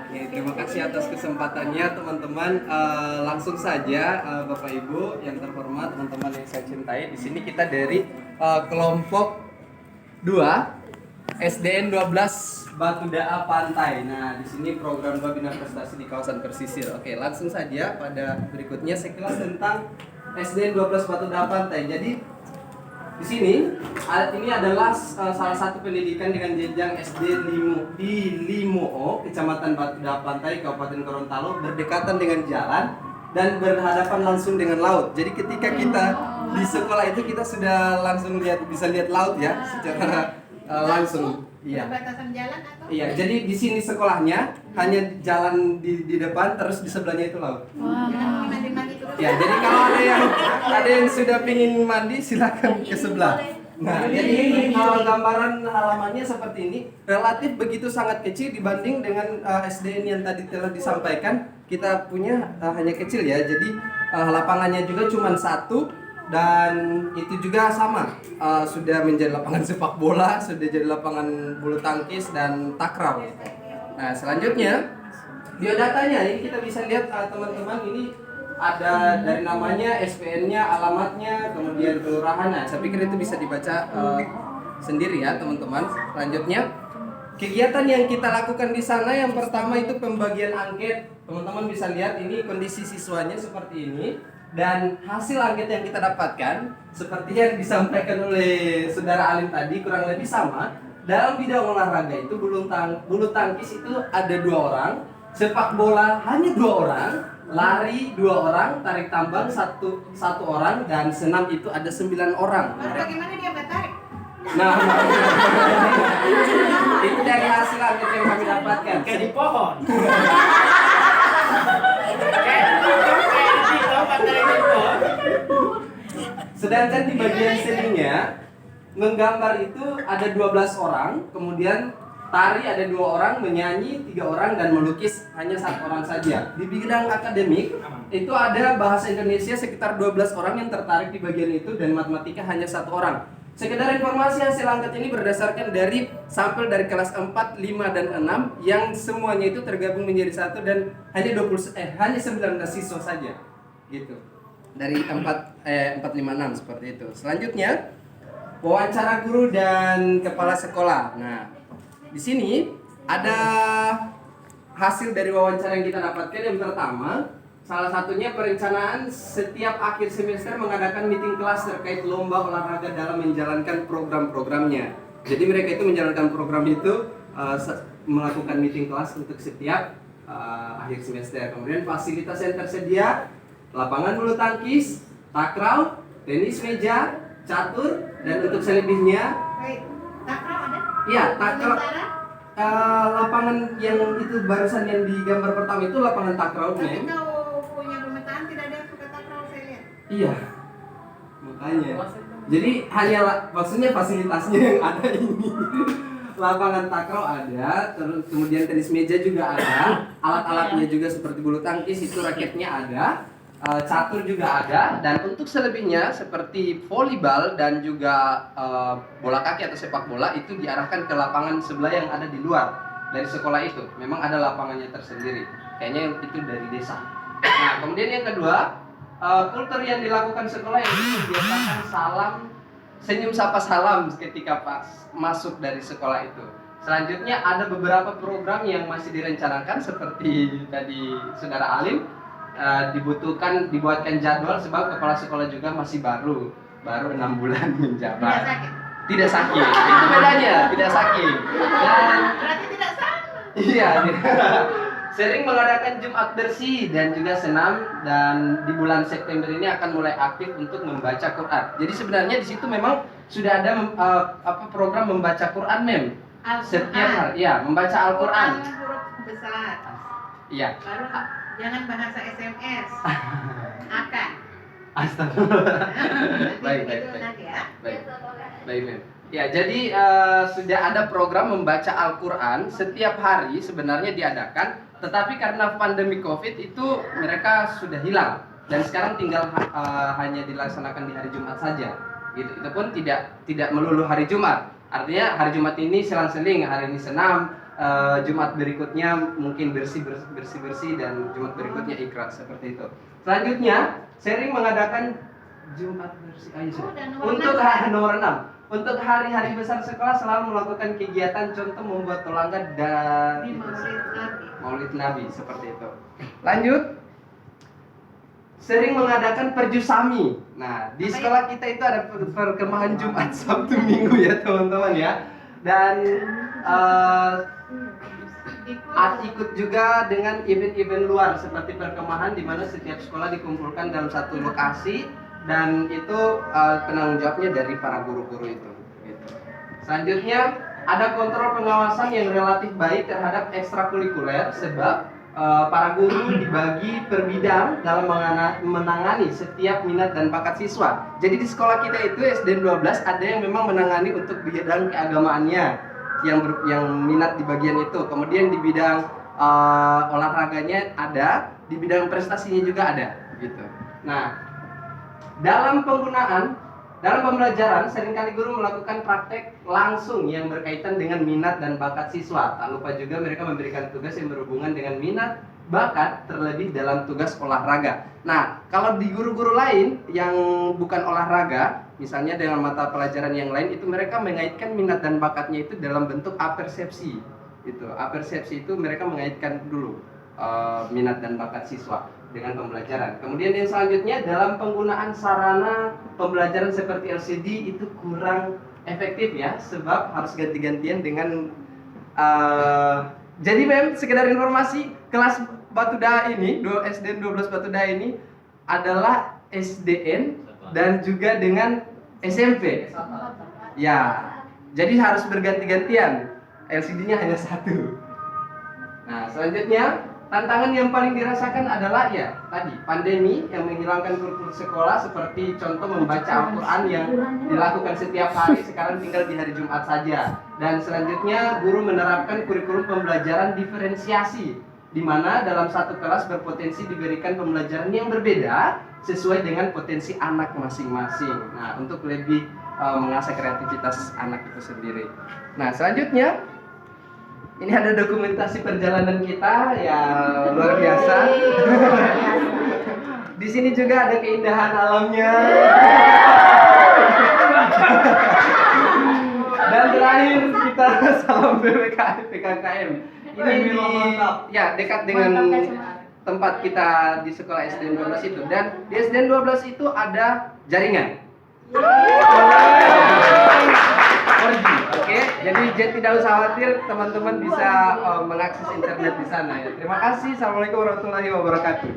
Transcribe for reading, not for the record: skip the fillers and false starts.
Oke, terima kasih atas kesempatannya teman-teman. Langsung saja Bapak Ibu yang terhormat, teman-teman yang saya cintai. Di sini kita dari kelompok 2 SDN 12 Batu Daa Pantai. Nah, di sini program Bina Prestasi di kawasan pesisir. Oke, langsung saja pada berikutnya sekilas tentang SDN 12 Batu Daa Pantai. Jadi di sini ini adalah salah satu pendidikan dengan jenjang SD di Limoo, Kecamatan Batu Daa Pantai, Kabupaten Gorontalo, berdekatan dengan jalan dan berhadapan langsung dengan laut. Jadi ketika kita di sekolah itu kita sudah langsung bisa lihat laut ya secara langsung. Iya. Batasan jalan atau? Iya, jadi di sini sekolahnya hanya jalan di depan, terus di sebelahnya itu laut. Mandi-mandi dulu. Ya, jadi kalau ada yang sudah pingin mandi silakan ke sebelah. Nah, jadi gambaran halamannya seperti ini, relatif begitu sangat kecil dibanding dengan SDN yang tadi telah disampaikan. Kita punya hanya kecil ya, jadi lapangannya juga cuma satu. Dan itu juga sama, sudah menjadi lapangan sepak bola, sudah jadi lapangan bulu tangkis dan takraw. Nah, selanjutnya biodatanya ini kita bisa lihat teman-teman, ini ada dari namanya, SPN-nya, alamatnya, kemudian kelurahan. Nah, saya pikir itu bisa dibaca sendiri ya teman-teman. Selanjutnya kegiatan yang kita lakukan di sana, yang pertama itu pembagian angket. Teman-teman bisa lihat ini kondisi siswanya seperti ini. Dan hasil angket yang kita dapatkan seperti yang disampaikan oleh Saudara Alim tadi kurang lebih sama. Dalam bidang olahraga itu bulu tangkis itu ada 2 orang, sepak bola hanya 2 orang, lari 2 orang, tarik tambang satu orang, dan senam itu ada 9 orang. Lalu bagaimana dia bertarik? Nah, itu dari hasil angket yang kami dapatkan. Kayak di pohon. Sedangkan di bagian seninya menggambar itu ada 12 orang, kemudian tari ada 2 orang, menyanyi 3 orang, dan melukis hanya 1 orang saja. Di bidang akademik itu ada bahasa Indonesia sekitar 12 orang yang tertarik di bagian itu, dan matematika hanya 1 orang. Sekedar informasi, hasil angket ini berdasarkan dari sampel dari kelas 4, 5, dan 6 yang semuanya itu tergabung menjadi satu, dan hanya 19 siswa saja. Gitu. Dari 4, 5, 6 seperti itu. Selanjutnya wawancara guru dan kepala sekolah. Nah, di sini ada hasil dari wawancara yang kita dapatkan. Yang pertama, salah satunya perencanaan setiap akhir semester mengadakan meeting kelas terkait lomba olahraga dalam menjalankan program-programnya. Jadi mereka itu menjalankan program itu melakukan meeting kelas untuk setiap akhir semester. Kemudian fasilitas yang tersedia, lapangan bulu tangkis, takraw, tenis meja, catur, dan untuk selebihnya, Baik. Takraw ada? iya, takraw. Sementara? Lapangan yang itu barusan yang di gambar pertama itu lapangan takraw, Tapi Mem. kau punya pemetaan tidak ada yang suka takraw, saya lihat. Iya, makanya. Jadi hanya maksudnya fasilitasnya yang ada ini. Lapangan takraw ada, terus kemudian tenis meja juga ada, alat-alatnya juga seperti bulu tangkis itu raketnya ada, catur juga ada, dan untuk selebihnya seperti volleyball dan juga bola kaki atau sepak bola itu diarahkan ke lapangan sebelah yang ada di luar dari sekolah itu. Memang ada lapangannya tersendiri. Kayaknya itu dari desa. Nah, kemudian yang kedua, kultur yang dilakukan sekolah yang membiasakan salam, senyum sapa salam ketika pas masuk dari sekolah itu. Selanjutnya ada beberapa program yang masih direncanakan seperti tadi Saudara Alim, dibuatkan jadwal sebab kepala sekolah juga masih baru 6 bulan menjabat. Tidak sakit. Tidak sakit, itu bedanya, tidak sakit. Dan Berarti tidak sama. iya, sering mengadakan Jumat bersih dan juga senam, dan di bulan September ini akan mulai aktif untuk membaca Quran. Jadi sebenarnya di situ memang sudah ada program membaca Quran, Mem. Setiap hari, ya, membaca Al-Quran. Huruf besar. Iya. Baru jangan bahasa SMS. Akan. Astagfirullah. Baik. Nanti ya. Baik, Mem. Ya, jadi sudah ada program membaca Al-Quran setiap hari sebenarnya diadakan, tetapi karena pandemi COVID itu mereka sudah hilang, dan sekarang tinggal hanya dilaksanakan di hari Jumat saja. Gitu. Itu pun tidak melulu hari Jumat. Artinya hari Jumat ini selang-seling, hari ini senam, Jumat berikutnya mungkin bersih dan Jumat berikutnya ikrar seperti itu. Selanjutnya sering mengadakan Jumat bersih. Untuk nomor 6. Untuk hari-hari besar sekolah selalu melakukan kegiatan contoh membuat tolangga dan Di Maulid Nabi seperti itu. Lanjut. Sering mengadakan perjusami. Nah, di sekolah kita itu ada perkemahan Jumat, Sabtu, Minggu ya teman-teman ya. Dan ikut juga dengan event-event luar seperti perkemahan di mana setiap sekolah dikumpulkan dalam satu lokasi dan itu penanggung jawabnya dari para guru-guru itu. Gitu. Selanjutnya ada kontrol pengawasan yang relatif baik terhadap ekstrakurikuler sebab para guru dibagi per bidang dalam menangani setiap minat dan bakat siswa. Jadi di sekolah kita itu SDN 12 ada yang memang menangani untuk bidang keagamaannya yang minat di bagian itu. Kemudian di bidang olahraganya ada, di bidang prestasinya juga ada gitu. Nah, dalam pembelajaran seringkali guru melakukan praktek langsung yang berkaitan dengan minat dan bakat siswa. Tak lupa juga mereka memberikan tugas yang berhubungan dengan minat, bakat, terlebih dalam tugas olahraga. Nah, kalau di guru-guru lain yang bukan olahraga, misalnya dengan mata pelajaran yang lain, itu mereka mengaitkan minat dan bakatnya itu dalam bentuk apersepsi. Itu apersepsi itu mereka mengaitkan dulu minat dan bakat siswa dengan pembelajaran. Kemudian yang selanjutnya dalam penggunaan sarana pembelajaran seperti LCD itu kurang efektif ya, sebab harus ganti-gantian dengan jadi sekedar informasi, kelas Batuda ini, SDN 12 Batuda ini adalah SDN dan juga dengan SMP. Ya, jadi harus berganti-gantian. LCD-nya hanya satu. Nah, selanjutnya tantangan yang paling dirasakan adalah ya tadi pandemi yang menghilangkan kurikulum sekolah seperti contoh membaca Al-Quran yang dilakukan setiap hari sekarang tinggal di hari Jumat saja. Dan selanjutnya guru menerapkan kurikulum pembelajaran diferensiasi di mana dalam satu kelas berpotensi diberikan pembelajaran yang berbeda sesuai dengan potensi anak masing-masing. Nah, untuk lebih mengasah kreativitas anak itu sendiri. Nah, selanjutnya ini ada dokumentasi perjalanan kita ya luar biasa. Di sini juga ada keindahan alamnya. Dan terakhir kita salam PKKM. Ini ya dekat dengan tempat kita di sekolah SDN 12 itu, dan di SDN 12 itu ada jaringan. Oke, jadi tidak usah khawatir, teman-teman bisa mengakses internet di sana ya. Terima kasih. Assalamualaikum warahmatullahi wabarakatuh.